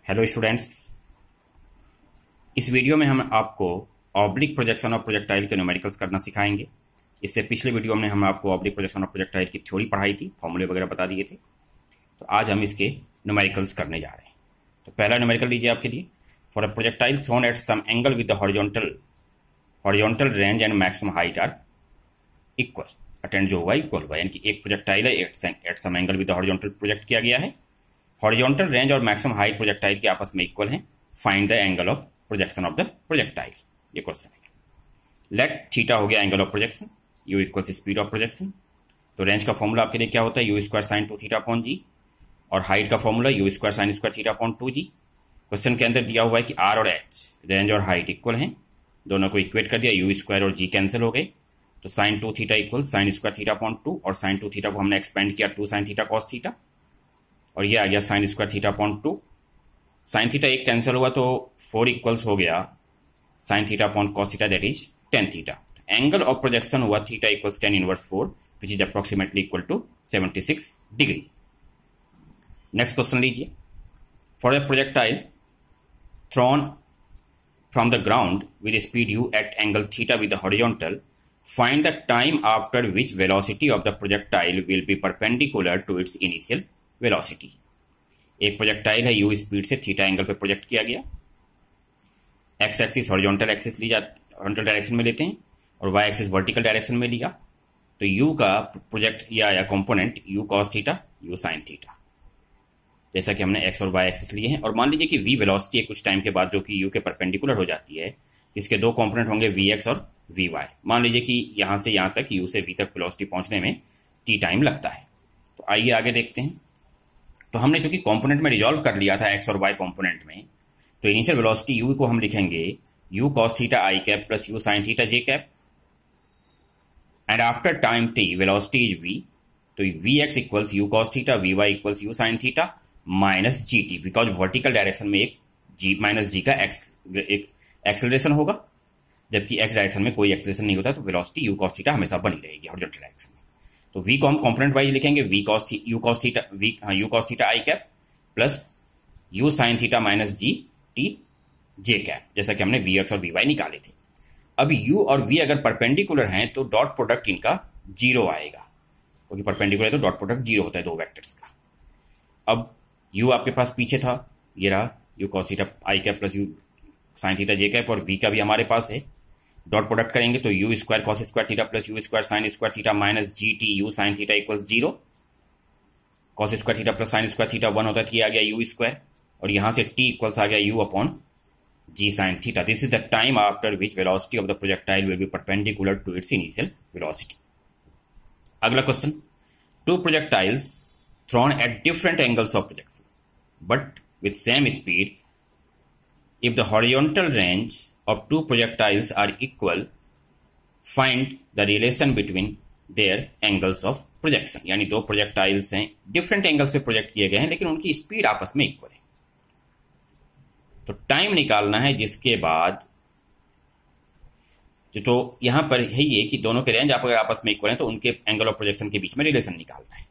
Hello students, इस video में हम आपको ऑब्लिक प्रोजेक्शन ऑफ प्रोजेक्टाइल के न्यूमेरिकल्स करना सिखाएंगे। इससे पिछले वीडियो में हम आपको ऑब्लिक प्रोजेक्शन ऑफ प्रोजेक्टाइल की थ्योरी पढ़ाई थी, फॉर्मूले वगैरह बता दिए थे। तो आज हम इसके न्यूमेरिकल्स करने जा रहे हैं। तो पहला न्यूमेरिकल लीजिए आपके लिए। For a projectile thrown at some angle with the horizontal range and maximum height are equal. Attained जो हुआ इक्वल हुआ, यानी कि एक प्रोजेक्टाइल है at some angle with the horizontal project किया गया है। हॉरिजॉन्टल रेंज और मैक्सिमम हाइट प्रोजेक्टाइल के आपस में इक्वल हैं। Find the angle of projection of the projectile, ये क्वेश्चन है। लेट थीटा हो गया angle of projection, you equals speed of projection. तो रेंज का फॉर्मूला आपके लिए क्या होता है, U square sine 2 theta upon जी, और हाइट का formula U square sine square theta upon 2 G. Question के अंदर दिया हुआ है कि आर और एच रेंज और हाइट इक्वल हैं, दोनों को इक्वेट कर दिया, यू स्क्वायर और जी कैंसिल हो गए। तो sine 2 theta equal sine square theta upon 2, और साइन 2 थीटा को हमने एक्सपेंड किया 2 साइन थीटा कॉस थीटा, और ये आ गया sine square theta upon 2। Sine theta एक कैंसिल हुआ तो 4 इक्वल्स हो गया sine theta upon cos theta, that is tan theta. Angle of projection हुआ theta equals tan inverse 4, which is approximately equal to 76 degree. Next question लीजिए। For a projectile thrown from the ground with speed U at angle theta with the horizontal, find the time after which velocity of the projectile will be perpendicular to its initial velocity. एक projectile है, u speed से theta angle पे project किया गया। X axis horizontal axis ली जाती, horizontal direction में लेते हैं, और वाई एक्सिस वर्टिकल डायरेक्शन में लिया। तो यू का प्रोजेक्ट या component you cos theta you sine theta, जैसा कि हमने एक्स और वाई एक्सिस लिए हैं। और मान लीजिए कि वी वेलोसिटी है कुछ टाइम के बाद जो कि यू के परपेंडिकुलर हो जाती है, जिसके दो कंपोनेंट होंगे वी एक्स और वी वाई। मान लीजिए कि यहां से यहां तक यू से वी तक वेलोसिटी पहुंचने में टी टाइम लगता है। तो आइए आगे देखते हैं। तो हमने चूंकि कंपोनेंट में रिजॉल्व कर लिया था एक्स और वाई कंपोनेंट में, तो इनिशियल वेलोसिटी यू को हम लिखेंगे U cos theta I cap plus U sine theta J cap, and after time T velocity is V. तो V X equals U cos theta, V Y equals U sine theta minus G T, because vertical direction में एक जी minus जी का एक acceleration होगा, जबकि x direction में कोई acceleration नहीं होता। तो वेलोसिटी यू कॉस थीटा हमेशा बनी रहेगी हॉरिजॉन्टल डायरेक्शन में। तो v को हम कंपोनेंट वाइज लिखेंगे, U cos theta I cap plus U sine theta minus G T J cap, जैसा कि हमने वी एक्स और वी वाई निकाले थे। अब u और v अगर परपेंडिकुलर हैं तो डॉट प्रोडक्ट इनका जीरो आएगा, क्योंकि परपेंडिकुलर है तो डॉट प्रोडक्ट जीरो होता है दो वेक्टर्स का। अब u आपके पास पीछे था, ये रहा you cos theta I cap plus U sine theta J cap, और v का भी हमारे पास है। डॉट प्रोडक्ट करेंगे तो you square cos square theta plus you square sine square theta minus G T U sine theta equals zero. Cos square theta plus sign square theta 1 होता है, तो ये आ गया यू स्क्वायर, और यहां से टी इक्वल्स आ गया U upon G sine theta. This is the time after which velocity of the projectile will be perpendicular to its initial velocity. अगला क्वेश्चन। Two projectiles thrown at different angles of projection but with same speed, if the horizontal range of two projectiles are equal, find the relation between their angles of projection। यानी दो projectiles हैं, different angles पे project किए गए हैं, लेकिन उनकी speed आपस में इक्वल है। तो टाइम निकालना है जिसके बाद, तो यहां पर है ये कि दोनों के रेंज अगर आपस में इक्वल हैं तो उनके एंगल ऑफ प्रोजेक्शन के बीच में रिलेशन निकालना है।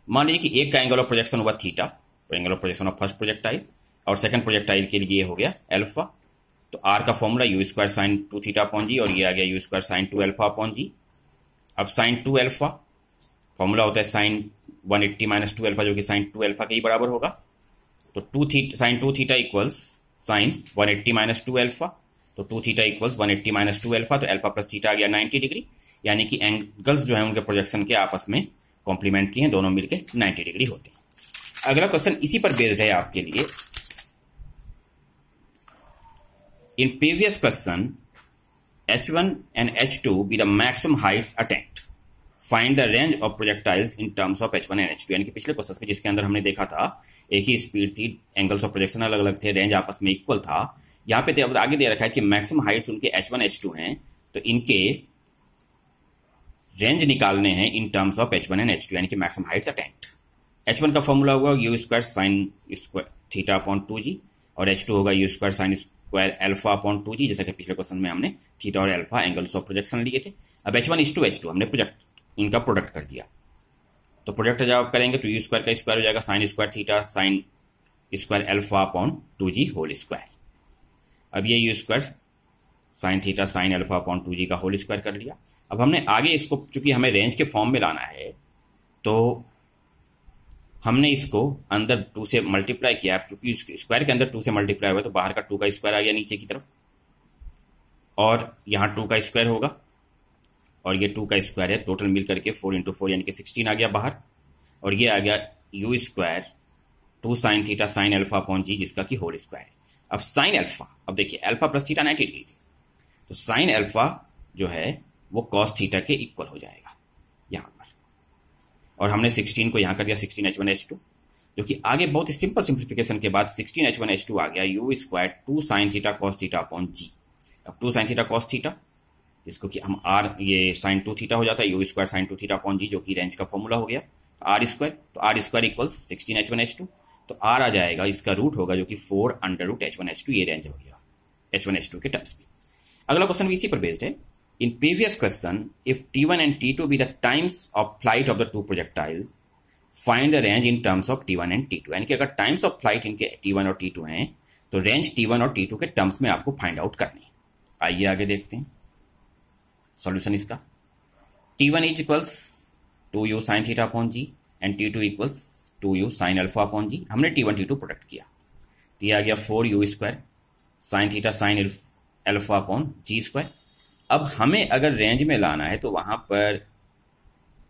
मान लीजिए कि एक का एंगल ऑफ प्रोजेक्शन हुआ थीटा, तो angle of projection of first projectile, और सेकंड प्रोजेक्टाइल के लिए हो गया अल्फा। तो आर का formula U square sine 2 theta upon जी, और ये आ गया U square sine 2 alpha upon G. अब साइन 2 अल्फा फॉर्मूला होता है साइन 180 माइनस 2 अल्फा, जो कि साइन 2 अल्फा के ही बराबर होगा। तो sine 2 theta equals sine 180 minus 2 alpha, तो 2 थीटा इक्वल्स 180 माइनस 2 अल्फा, तो अल्फा प्लस थीटा आ गया 90 डिग्री। यानी कि एंगल्स जो है उनके प्रोजेक्शन के आपस में कॉम्प्लीमेंट किए हैं, दोनों मिलकर 90 डिग्री होते हैं। अगला क्वेश्चन इसी पर बेस्ड है आपके लिए। In previous question, H1 and H2 be the maximum heights attained. Find the range of projectiles in terms of H1 and H2। यानी कि पिछले क्वेश्चन में जिसके अंदर हमने देखा था एक ही स्पीड थी, एंगल्स ऑफ प्रोजेक्शन अलग अलग थे, रेंज आपस में इक्वल था। यहाँ पे आगे दे रखा है कि मैक्सिमम हाइट्स उनके H1 H2 हैं, तो इनके रेंज निकालने हैं इन terms of H1 and H2, यानी कि मैक्सिमम हाइट्स अटेंड। H1 का फॉर्मूला होगा you square sine square theta upon 2g, और H2 होगा you square sine square alpha upon 2g, जैसा कि पिछले क्वेश्चन में हमने थीटा और अल्फा एंगल्स ऑफ प्रोजेक्शन लिए थे। अब H1 इज टू H2 हमने इनका प्रोडक्ट कर दिया, तो प्रोडक्ट जब आप करेंगे तो यू स्क्वायर का स्क्वायर हो जाएगा sine square theta sine square alpha upon 2g whole square. अब ये u square sine theta sine alpha upon 2g का होल स्क्वायर कर लिया। अब हमने आगे इसको, चूंकि हमें रेंज के फॉर्म में लाना है, तो हमने इसको अंदर 2 से मल्टीप्लाई किया, क्योंकि स्क्वायर के अंदर 2 से मल्टीप्लाई हुआ तो बाहर का 2 का स्क्वायर आ गया नीचे की तरफ, और यहाँ 2 का स्क्वायर होगा और ये 2 का स्क्वायर है, टोटल मिल करके 4 इंटू 4 यानी कि 16 आ गया बाहर, और ये आ गया U square 2 sine theta sine alpha upon G, जिसका कि होल स्क्वायर है। अब साइन अल्फा, अब देखिए अल्फा प्लस थीटा 90 डिग्री थी, तो साइन अल्फा जो है वो कॉस थीटा के इक्वल हो जाएगा यहां पर, और हमने 16 को यहां कर दिया 16h1h2, जो कि आगे बहुत ही सिंपल सिंप्लीफिकेशन के बाद 16h1h2 आ गया U square 2 sine theta cos theta upon G. अब 2 साइन थीटा कॉस थीटा, जिसको कि हम आर, ये साइन 2 थीटा हो जाता है, U square sine 2 theta upon G, जो कि रेंज का फॉर्मूला हो गया आर स्क्वायर, तो आर स्क्वायर इक्वल्स 16h1h2, तो आर आ जाएगा, इसका रूट होगा जो कि 4 अंडर रूट h1h2, ये रेंज हो गया h1h2 के टर्म्स में। अगला क्वेश्चन भी इसी पर बेस्ड है। In previous question if t1 and t2 be the times of flight of the two projectiles find the range in terms of t1 and t2, यानी कि अगर टाइम्स ऑफ फ्लाइट इनके t1 और t2 हैं तो range t1 और t2 के terms में आपको फाइंड आउट करनी है। आइए आगे देखते हैं सॉल्यूशन इसका। t1 is equals 2u sine theta upon G and t2 equals 2u sine alpha upon G. हमने t1 t2 प्रोडक्ट किया, तो ये आ गया 4u square sine theta sine alpha upon G square. अब हमें अगर रेंज में लाना है तो वहां पर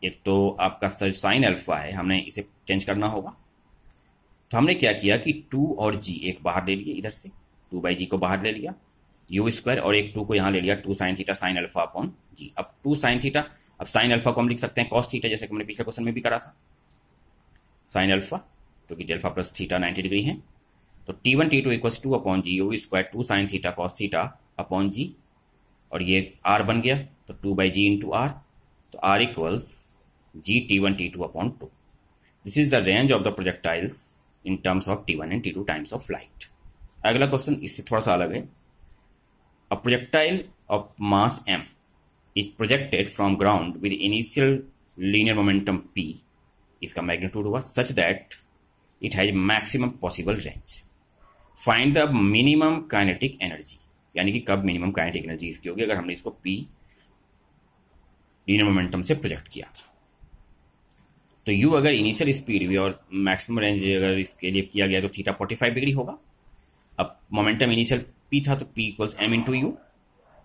एक तो आपका साइन अल्फा है, हमने इसे चेंज करना होगा, तो हमने क्या किया कि 2 और g एक बाहर ले लिए, इधर से 2/g को बाहर ले लिया, यू स्क्वायर और एक 2 को यहां ले लिया 2 sine theta sine alpha upon G. अब 2 साइन थीटा, अब साइन अल्फा को हम लिख सकते हैं कॉस थीटा, जैसे कि हमने पिछले क्वेश्चन में भी करा था साइन अल्फा, तो कि अल्फा प्लस थीटा 90 डिग्री है, तो t1 t2 equals 2 upon g u square 2 sine theta cos theta upon जी, और ये r बन गया तो 2/g इंटू आर, तो r equals g t1 t2 upon 2। This is the range of the projectiles in terms of t1 and t2 times of flight. अगला question इससे थोड़ा सा अलग है। A projectile of mass m is projected from ground with initial linear momentum p, इसका magnitude हुआ such that it has maximum possible range. Find the minimum kinetic energy, यानी कि कब मिनिमम काइनेटिक एनर्जी इसकी होगी अगर हमने इसको p लीनियर मोमेंटम से प्रोजेक्ट किया था। तो u अगर इनिशियल स्पीड हुई और मैक्सिमम रेंज अगर इसके लिए किया गया तो थीटा 45 डिग्री होगा। अब मोमेंटम इनिशियल p था तो p equals m into you,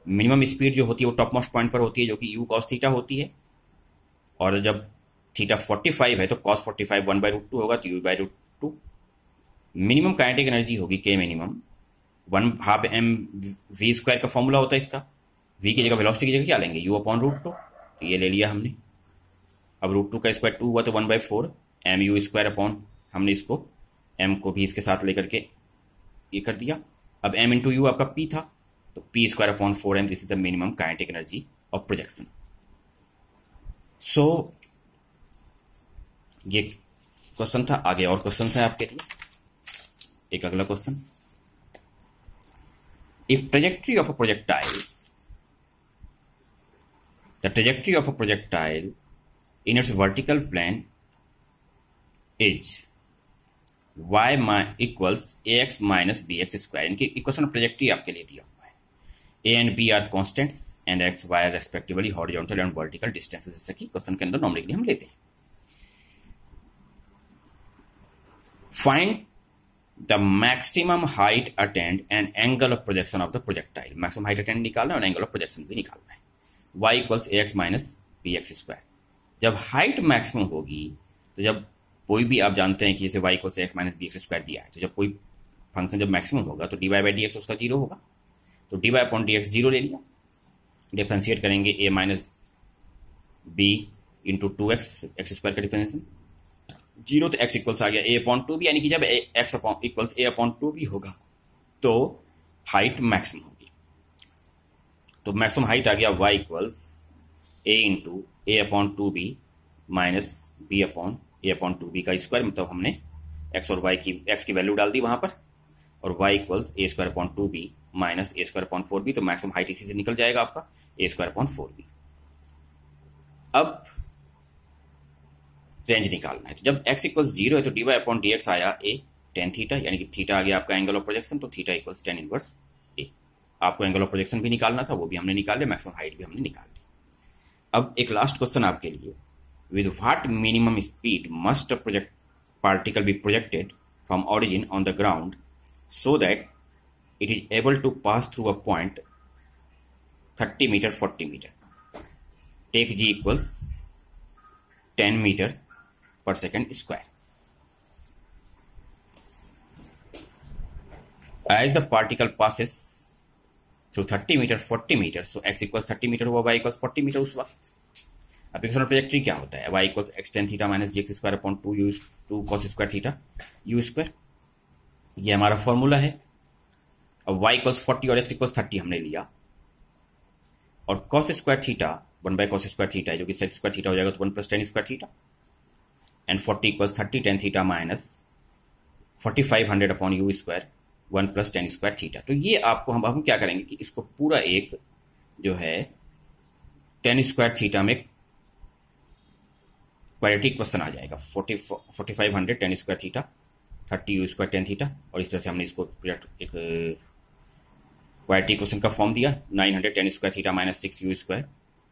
minimum speed जो होती है वो टॉप मोस्ट पॉइंट पर होती है जो कि u cos थीटा होती है, और जब थीटा 45 है तो cos 45 1/√2 होगा तो u/√2। मिनिमम काइनेटिक एनर्जी होगी k मिनिमम 1/2 mv स्क्वायर का फॉर्मूला होता है इसका, v की जगह वेलोसिटी की जगह क्या लेंगे u/√2, तो ये ले लिया हमने। अब √2 का स्क्वायर 2 हुआ तो 1/4 mu स्क्वायर अपॉन, हमने इसको m को भी इसके साथ लेकर के ये कर दिया। अब m इंटू यू आपका p था तो p square upon 4m, this is the minimum kinetic energy of projection. So ये क्वेश्चन था, आगे और क्वेश्चन है आपके लिए। एक अगला question, if trajectory of a projectile, the trajectory of a projectile in its vertical plane is y equals ax minus bx square, इनकी इक्वेशन ऑफ ट्रेजेक्ट्री आपके लिए दिया हुआ है। a and b are constants and x y respectively horizontal and vertical distances, जैसा कि question के अंदर नॉर्मली हम लेते हैं। Find the maximum height attained and angle of projection of the projectile, maximum height attend निकालना है और एंगल ऑफ प्रोजेक्शन भी निकालना है। y equals ax minus bx square, जब हाइट मैक्सिमम होगी तो जब कोई भी आप जानते हैं कि जैसे y equals ax minus bx square दिया है, तो जब कोई फंक्शन जब मैक्सिमम होगा तो dy बाई dx उसका 0 होगा, तो dy अपॉन dx 0 ले लिया, डिफरेंशिएट करेंगे a minus b into 2x, x square का डिफरेंशिएशन 0 तो x इक्वल्स आ गया a अपॉन 2b, यानी कि जब x equals a upon 2b होगा तो हाइट मैक्सिमम होगी। तो मैक्सिमम हाइट आ गया y equals a into a upon 2b minus b upon a upon 2b का स्क्वायर, मतलब हमने x और y की x की वैल्यू डाल दी वहां पर, और y equals a square upon 2b minus a square upon 4b, तो मैक्सिमम हाइट इसी से निकल जाएगा आपका a स्क्वायर अपॉन 4b। अब रेंज निकालना है, तो जब x इक्वल्स 0 है तो dy अपॉन dx आया a टेन थीटा, यानी कि थीटा आ गया आपका एंगल ऑफ प्रोजेक्शन, तो थीटा इक्वल्स टेन इनवर्स ए। आपको एंगल ऑफ प्रोजेक्शन भी निकालना था, वो भी हमने निकाल लिया, मैक्सिमम हाइट भी हमने निकाल ली। अब एक लास्ट क्वेश्चन आपके लिए, with what minimum speed must project particle be projected from origin on the ground so that it is able to pass through a point 30 meter 40 meter. Take g equals 10 meter per second square. As the particle passes through 30 meter 40 meter, so x equals 30 meter हुआ, y equals 40 meter उस वक्त। Application trajectory क्या होता है, y equals x tan theta minus g x square upon 2 cos square theta u square, ये हमारा formula है। अब y इक्वल्स 40 और x इक्वल्स 30 हमने लिया, और cos square theta 1/cos square theta है, जो कि sec स्क्वायर थीटा हो जाएगा, तो 1 + tan square theta, and 40 equals 30 tan theta minus 4500 upon u square 1 + tan square theta. तो ये आपको हम क्या करेंगे कि इसको पूरा एक जो है tan स्क्वायर थीटा में क्वाड्रेटिक क्वेश्चन आ जाएगा, 4500 tan square theta 30 u square tan theta, और इस तरह से हमने इसको एक क्वाड्रेटिक इक्वेशन का फॉर्म दिया, 900 tan square theta minus 6 u square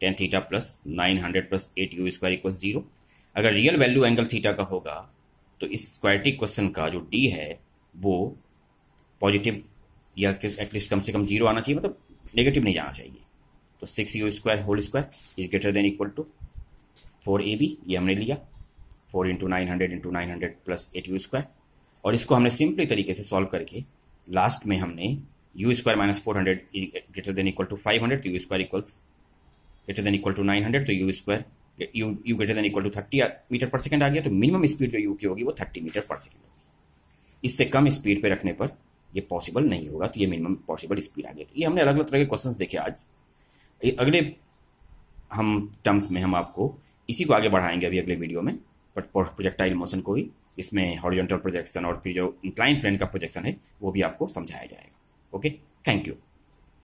tan theta plus 900 plus 8 u square equals 0। अगर रियल वैल्यू एंगल थीटा का होगा तो इस क्वाड्रेटिक इक्वेशन का जो d है वो पॉजिटिव या एटलीस्ट कम से कम 0 आना चाहिए, मतलब नेगेटिव नहीं जाना चाहिए। तो 6 u square whole square is greater than equal to 4ab, ये हमने लिया 4 × 900 प्लस 8 u स्क्वायर, और इसको हमने सिंपली तरीके से सॉल्व करके लास्ट में हमने u square minus 400 greater than equal to 500, तो u square equals greater than equal to 900, तो u square u greater than equal to 30 metre पर सेकंड आ गया। तो मिनिमम स्पीड जो u की होगी वो 30 मीटर पर सेकंड होगी। इससे कम स्पीड पे रखने पर ये पॉसिबल नहीं होगा, तो ये मिनिमम पॉसिबल स्पीड आ गई। ये हमने अलग अलग तरह के क्वेश्चंस देखे आज। अगले हम टर्म्स में हम आपको इसी को आगे बढ़ाएंगे अभी अगले वीडियो में, बट प्रोजेक्टाइल मोशन को भी, इसमें हॉरिजॉन्टल प्रोजेक्शन और फिर जो इंक्लाइन प्लेन का प्रोजेक्शन है वो भी आपको समझाया जाएगा। Okay, thank you.